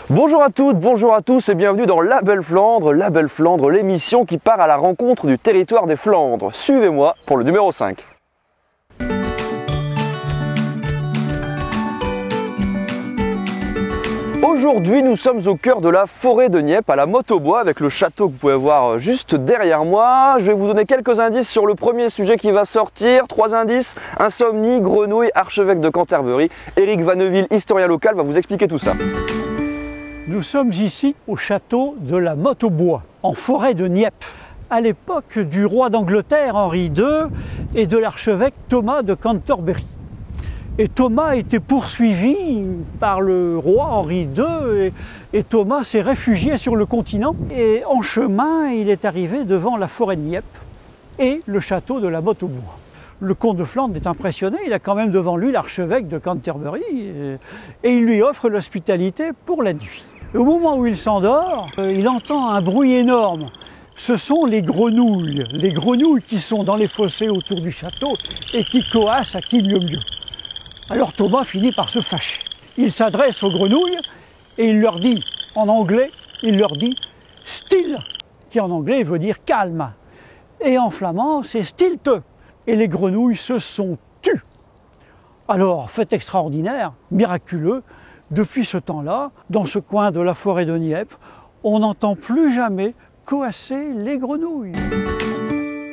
Bonjour à toutes, bonjour à tous et bienvenue dans La Belle Flandre, l'émission qui part à la rencontre du territoire des Flandres. Suivez-moi pour le numéro 5. Aujourd'hui, nous sommes au cœur de la forêt de Nieppe, à la Motte-aux-Bois, avec le château que vous pouvez voir juste derrière moi. Je vais vous donner quelques indices sur le premier sujet qui va sortir. 3 indices: insomnie, grenouille, archevêque de Canterbury. Éric Vanneville, historien local, va vous expliquer tout ça. Nous sommes ici au château de la Motte-aux-Bois, en forêt de Nieppe, à l'époque du roi d'Angleterre Henri II et de l'archevêque Thomas de Canterbury. Et Thomas était poursuivi par le roi Henri II et Thomas s'est réfugié sur le continent. Et en chemin, il est arrivé devant la forêt de Nieppe et le château de la Motte-aux-Bois. Le comte de Flandre est impressionné, il a quand même devant lui l'archevêque de Canterbury et il lui offre l'hospitalité pour la nuit. Et au moment où il s'endort, il entend un bruit énorme. Ce sont les grenouilles qui sont dans les fossés autour du château et qui coassent à qui mieux mieux. Alors Thomas finit par se fâcher. Il s'adresse aux grenouilles et il leur dit, en anglais, « still », qui en anglais veut dire « calme ». Et en flamand, c'est « stilte ». Et les grenouilles se sont tues. Alors, fait extraordinaire, miraculeux, depuis ce temps-là, dans ce coin de la forêt de Nieppe, on n'entend plus jamais coasser les grenouilles.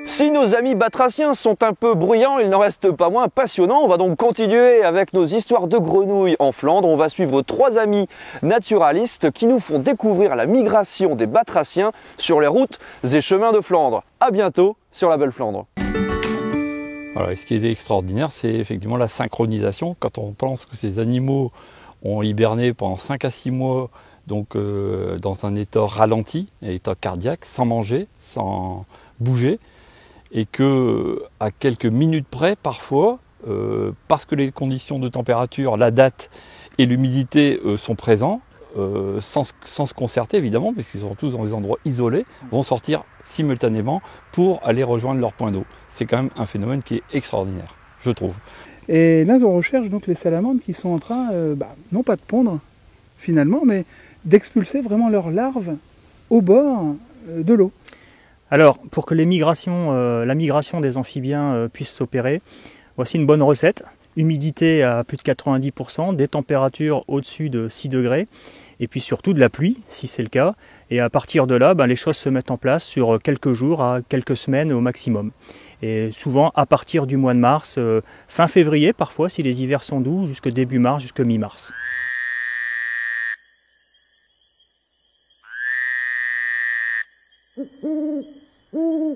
Si nos amis batraciens sont un peu bruyants, il n'en reste pas moins passionnants. On va donc continuer avec nos histoires de grenouilles en Flandre. On va suivre 3 amis naturalistes qui nous font découvrir la migration des batraciens sur les routes et chemins de Flandre. A bientôt sur La Belle Flandre. Alors, ce qui est extraordinaire, c'est effectivement la synchronisation. Quand on pense que ces animaux ont hiberné pendant 5 à 6 mois, donc dans un état ralenti, un état cardiaque, sans manger, sans bouger, et que à quelques minutes près, parfois, parce que les conditions de température, la date et l'humidité sont présents, sans se concerter évidemment, puisqu'ils sont tous dans des endroits isolés, vont sortir simultanément pour aller rejoindre leur point d'eau. C'est quand même un phénomène qui est extraordinaire, je trouve. Et là, on recherche donc les salamandres qui sont en train, non pas de pondre finalement, mais d'expulser vraiment leurs larves au bord de l'eau. Alors, pour que la migration des amphibiens puisse s'opérer, voici une bonne recette. Humidité à plus de 90%, des températures au-dessus de 6 degrés, et puis surtout de la pluie, si c'est le cas. Et à partir de là, les choses se mettent en place sur quelques jours à quelques semaines au maximum. Et souvent à partir du mois de mars, fin février parfois, si les hivers sont doux, jusque début mars, jusque mi-mars. Mmh.